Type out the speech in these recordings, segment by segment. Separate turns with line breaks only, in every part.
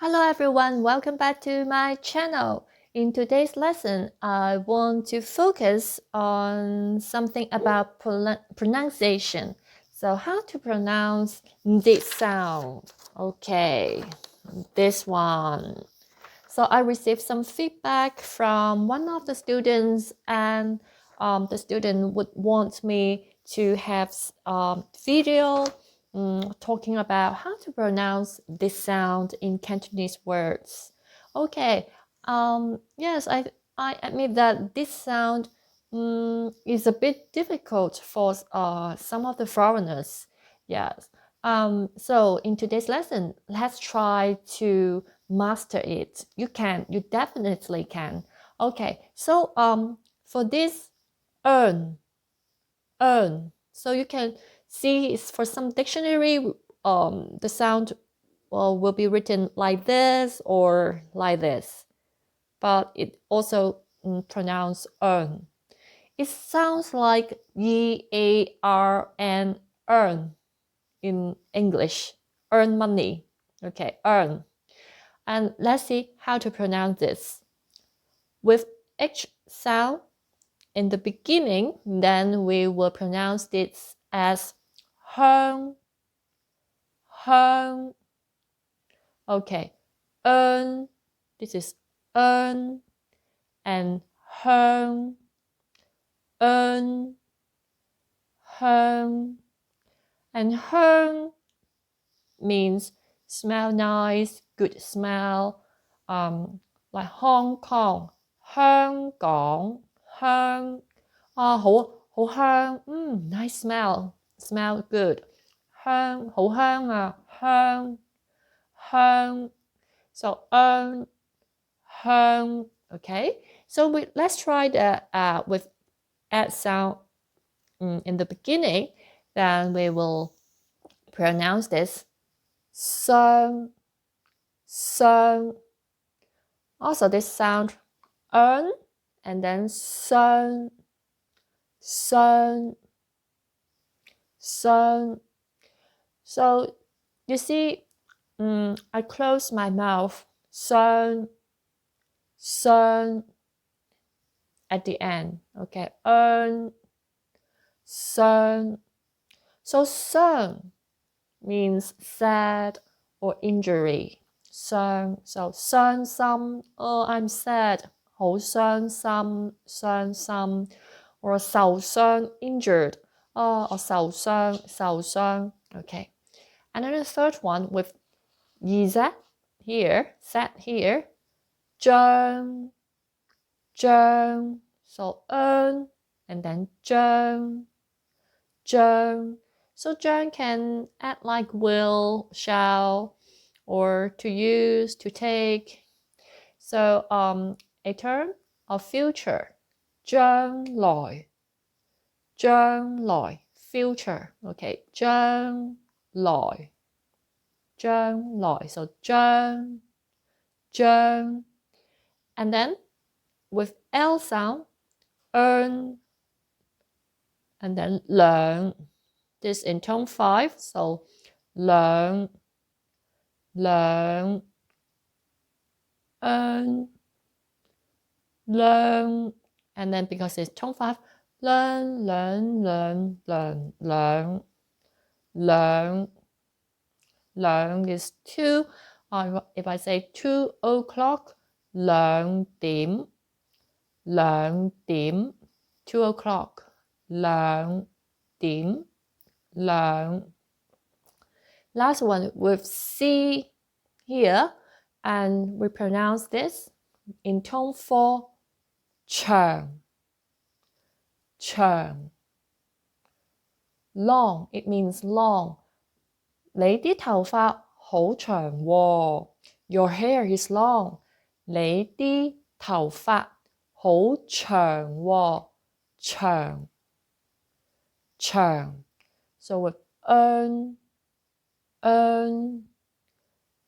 Hello everyone, welcome back to my channel. In today's lesson, I want to focus on something about pronunciation. So how to pronounce this sound. Okay, this one. So I received some feedback from one of the students, and the student would want me to have video talking about how to pronounce this sound in Cantonese words. Okay, yes, I admit that this sound is a bit difficult for some of the foreigners. Yes. So in today's lesson, let's try to master it. You can, you definitely can. Okay, so for this earn. So you can see for some dictionary, the sound will be written like this or like this, but it also pronounced earn. It sounds like EARN, earn in English, earn money. Okay, earn. And let's see how to pronounce this. With H sound in the beginning, then we will pronounce this as hung, hung. Okay, earn, this is earn, and hung, earn, hung. And hung means smell nice, good smell, like Hong Kong, 香港, hung, 好香, nice smell, smell good, 香,好香啊, hung. So hung, okay. So let's try that with add sound in the beginning. Then we will pronounce this sung. Also this sound earn and then sung. So you see, I close my mouth, sung at the end. Okay, earn, sung. So sung means sad or injury. So傷心, oh, I'm sad, 好傷心, or 受傷, injured, oh, 我受傷. Okay. And then the third one with Z here, set here, 張. So earn and then 張. So 張 can add like will, shall, or to use, to take. So a term of future, 將來, future. Okay, 將來. So 將. And then with L sound, earn, and then 兩. This in tone 5, so 兩, earn, learn, and then because it's tone 5, learn. Learn is 2. If I say 2 o'clock, 2點, 2 o'clock, 2點. Last one with C here, and we pronounce this in tone 4, 長. Long, it means long. 你啲頭髮好長喎. Your hair is long. 你啲頭髮好長喎. 長. So with earn,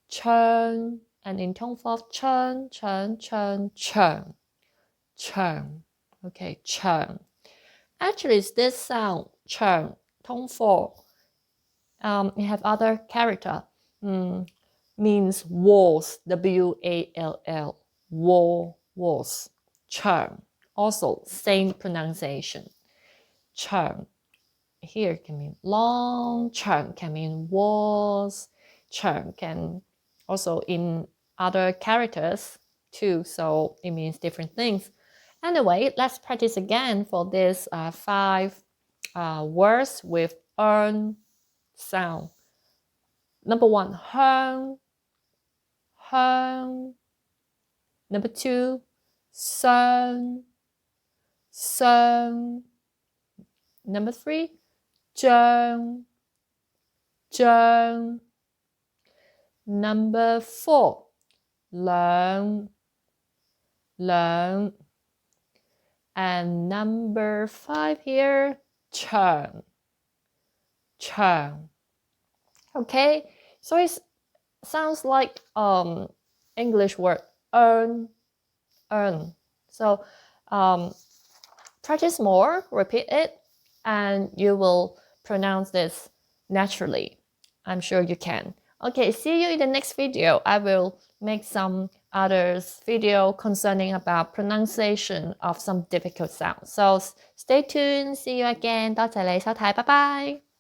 churn, and in tone 4, churn, churn. Okay, churn. Actually, it's this sound, churn, tone 4. It have other character. means walls, W-A-L-L, walls. Churn, also same pronunciation. Churn, here can mean long, churn can mean walls, churn can also in other characters too, so it means different things. Anyway, let's practice again for this 5 words with eung sound. Number 1, hung. Number 2, sun. Number 3, zheng. Number 4, learn. And number 5 here, churn. Okay, so it sounds like English word earn. So practice more, repeat it, and you will pronounce this naturally. I'm sure you can. Okay, see you in the next video. I will make some others video concerning about pronunciation of some difficult sounds. So stay tuned. See you again. 多謝你收睇，拜拜。